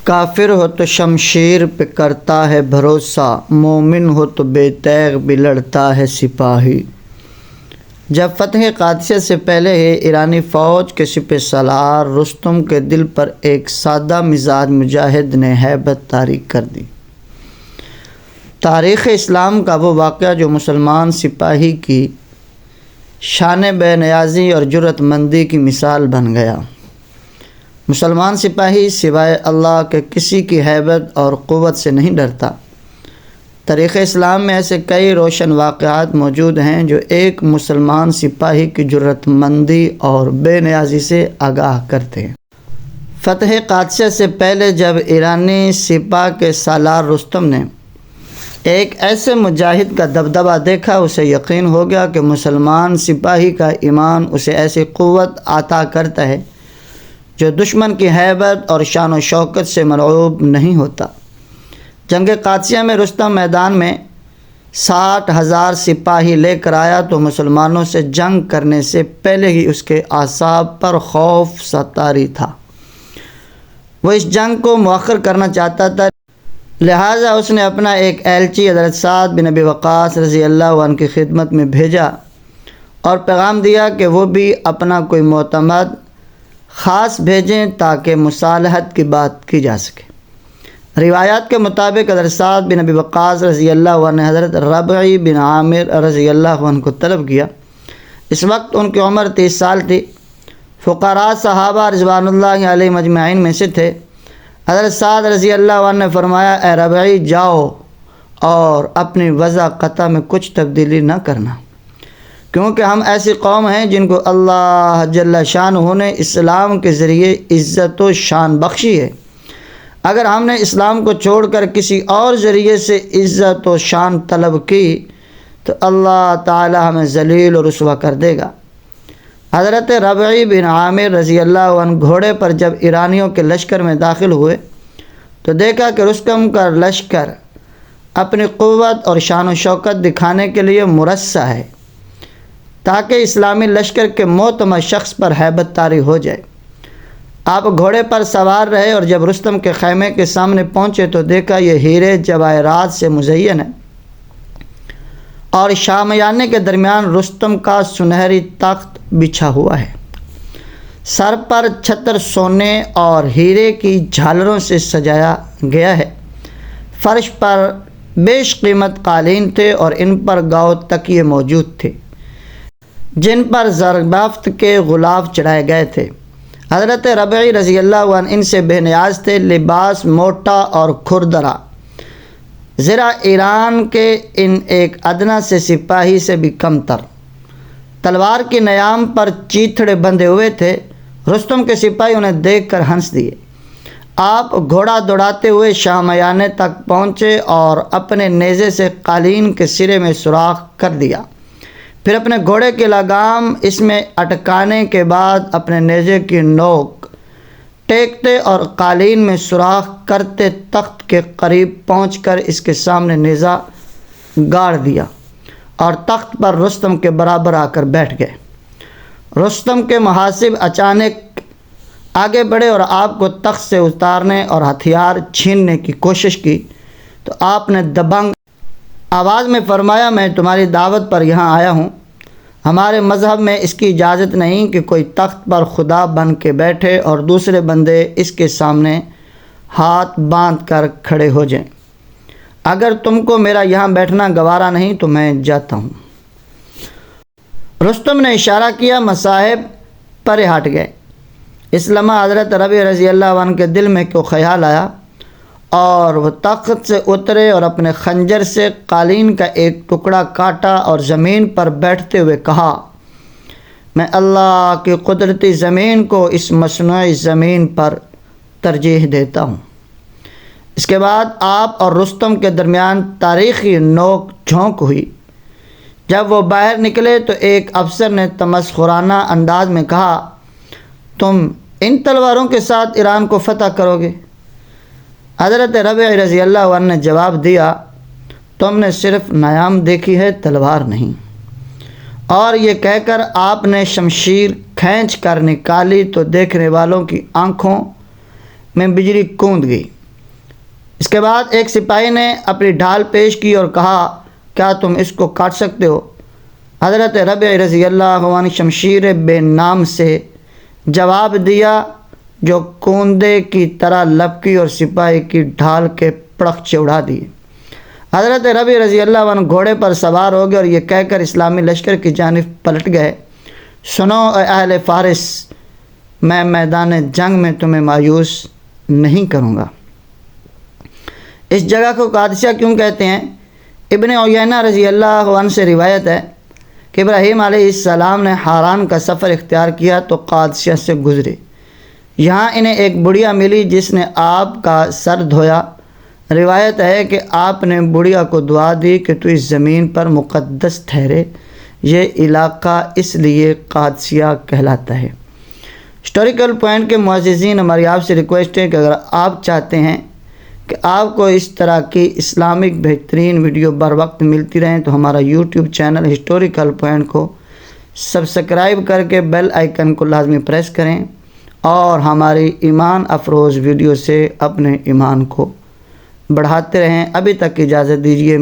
کافر ہو تو شمشیر پہ کرتا ہے بھروسہ، مومن ہو تو بے تیغ بھی لڑتا ہے سپاہی۔ جب فتح قادسیہ سے پہلے ہی ایرانی فوج کے سپہ سالار رستم کے دل پر ایک سادہ مزاج مجاہد نے ہیبت طاری کر دی۔ تاریخ اسلام کا وہ واقعہ جو مسلمان سپاہی کی شان بے نیازی اور جرأت مندی کی مثال بن گیا۔ مسلمان سپاہی سوائے اللہ کے کسی کی ہیبت اور قوت سے نہیں ڈرتا۔ تاریخ اسلام میں ایسے کئی روشن واقعات موجود ہیں جو ایک مسلمان سپاہی کی جرأت مندی اور بے نیازی سے آگاہ کرتے ہیں۔ فتح قادسیہ سے پہلے جب ایرانی سپاہ کے سالار رستم نے ایک ایسے مجاہد کا دبدبہ دیکھا، اسے یقین ہو گیا کہ مسلمان سپاہی کا ایمان اسے ایسی قوت عطا کرتا ہے جو دشمن کی ہیبت اور شان و شوکت سے مرعوب نہیں ہوتا۔ جنگ قادسیہ میں رستم میدان میں 60,000 سپاہی لے کر آیا تو مسلمانوں سے جنگ کرنے سے پہلے ہی اس کے اعصاب پر خوف طاری تھا۔ وہ اس جنگ کو مؤخر کرنا چاہتا تھا، لہٰذا اس نے اپنا ایک ایلچی حضرت سعد بن ابی وقاص رضی اللہ عنہ کی خدمت میں بھیجا اور پیغام دیا کہ وہ بھی اپنا کوئی معتمد خاص بھیجیں تاکہ مصالحت کی بات کی جا سکے۔ روایات کے مطابق حضرت سعد بن ابی وقاص رضی اللہ عنہ نے حضرت ربعی بن عامر رضی اللہ عنہ کو طلب کیا۔ اس وقت ان کی عمر 30 سال تھی۔ فقراء صحابہ رضوان اللہ علیہ مجمعین میں سے تھے۔ حضرت سعد رضی اللہ عنہ نے فرمایا، اے ربعی جاؤ اور اپنی وضع قطع میں کچھ تبدیلی نہ کرنا، کیونکہ ہم ایسی قوم ہیں جن کو اللہ جل شانہ نے اسلام کے ذریعے عزت و شان بخشی ہے۔ اگر ہم نے اسلام کو چھوڑ کر کسی اور ذریعے سے عزت و شان طلب کی تو اللہ تعالی ہمیں ذلیل و رسوا کر دے گا۔ حضرت ربعی بن عامر رضی اللہ عنہ گھوڑے پر جب ایرانیوں کے لشکر میں داخل ہوئے تو دیکھا کہ رستم کا لشکر اپنی قوت اور شان و شوکت دکھانے کے لیے مرصع ہے تاکہ اسلامی لشکر کے معتمد شخص پر ہیبت طاری ہو جائے۔ آپ گھوڑے پر سوار رہے اور جب رستم کے خیمے کے سامنے پہنچے تو دیکھا یہ ہیرے جواہرات سے مزین ہے اور شامیانے کے درمیان رستم کا سنہری تخت بچھا ہوا ہے۔ سر پر چھتر سونے اور ہیرے کی جھالروں سے سجایا گیا ہے۔ فرش پر بیش قیمت قالین تھے اور ان پر گاؤ تکیے موجود تھے جن پر زربافت کے غلاف چڑھائے گئے تھے۔ حضرت ربعی رضی اللہ عنہ ان سے بے نیاز تھے۔ لباس موٹا اور کھردرا، زرا ایران کے ان ایک ادنا سے سپاہی سے بھی کم تر، تلوار کی نیام پر چیتھڑے بندھے ہوئے تھے۔ رستم کے سپاہی انہیں دیکھ کر ہنس دیے۔ آپ گھوڑا دوڑاتے ہوئے شامیانے تک پہنچے اور اپنے نیزے سے قالین کے سرے میں سوراخ کر دیا، پھر اپنے گھوڑے کی لگام اس میں اٹکانے کے بعد اپنے نیزے کی نوک ٹیکتے اور قالین میں سوراخ کرتے تخت کے قریب پہنچ کر اس کے سامنے نیزہ گاڑ دیا اور تخت پر رستم کے برابر آ کر بیٹھ گئے۔ رستم کے محاسب اچانک آگے بڑھے اور آپ کو تخت سے اتارنے اور ہتھیار چھیننے کی کوشش کی تو آپ نے دبنگ آواز میں فرمایا، میں تمہاری دعوت پر یہاں آیا ہوں۔ ہمارے مذہب میں اس کی اجازت نہیں کہ کوئی تخت پر خدا بن کے بیٹھے اور دوسرے بندے اس کے سامنے ہاتھ باندھ کر کھڑے ہو جائیں۔ اگر تم کو میرا یہاں بیٹھنا گوارا نہیں تو میں جاتا ہوں۔ رستم نے اشارہ کیا، مصاحب پرے ہٹ گئے۔ اس لمحہ حضرت ربیع رضی اللہ عنہ کے دل میں کوئی خیال آیا اور وہ تخت سے اترے اور اپنے خنجر سے قالین کا ایک ٹکڑا کاٹا اور زمین پر بیٹھتے ہوئے کہا، میں اللہ کی قدرتی زمین کو اس مصنوعی زمین پر ترجیح دیتا ہوں۔ اس کے بعد آپ اور رستم کے درمیان تاریخی نوک جھونک ہوئی۔ جب وہ باہر نکلے تو ایک افسر نے تمسخرانہ انداز میں کہا، تم ان تلواروں کے ساتھ ایران کو فتح کرو گے؟ حضرت ربیع رضی اللہ عنہ نے جواب دیا، تم نے صرف نیام دیکھی ہے، تلوار نہیں۔ اور یہ کہہ کر آپ نے شمشیر کھینچ کر نکالی تو دیکھنے والوں کی آنکھوں میں بجلی کوند گئی۔ اس کے بعد ایک سپاہی نے اپنی ڈھال پیش کی اور کہا کیا تم اس کو کاٹ سکتے ہو؟ حضرت ربیع رضی اللہ عنہ شمشیر بے نام سے جواب دیا جو کوندے کی طرح لپکی اور سپاہی کی ڈھال کے پڑخچے اڑا دیے۔ حضرت ربیع رضی اللہ عنہ گھوڑے پر سوار ہو گئے اور یہ کہہ کر اسلامی لشکر کی جانب پلٹ گئے، سنو اے اہل فارس، میں میدان جنگ میں تمہیں مایوس نہیں کروں گا۔ اس جگہ کو قادسیہ کیوں کہتے ہیں؟ ابن عیینہ رضی اللہ عنہ سے روایت ہے کہ ابراہیم علیہ السلام نے حاران کا سفر اختیار کیا تو قادسیہ سے گزرے۔ یہاں انہیں ایک بڑھیا ملی جس نے آپ کا سر دھویا۔ روایت ہے کہ آپ نے بڑھیا کو دعا دی کہ تو اس زمین پر مقدس ٹھہرے، یہ علاقہ اس لیے قادسیہ کہلاتا ہے۔ ہسٹوریکل پوائنٹ کے معززین، ہماری آپ سے ریکویسٹ ہے کہ اگر آپ چاہتے ہیں کہ آپ کو اس طرح کی اسلامک بہترین ویڈیو بر وقت ملتی رہیں تو ہمارا یوٹیوب چینل ہسٹوریکل پوائنٹ کو سبسکرائب کر کے بیل آئیکن کو لازمی پریس کریں اور ہماری ایمان افروز ویڈیو سے اپنے ایمان کو بڑھاتے رہیں۔ ابھی تک اجازت دیجیے،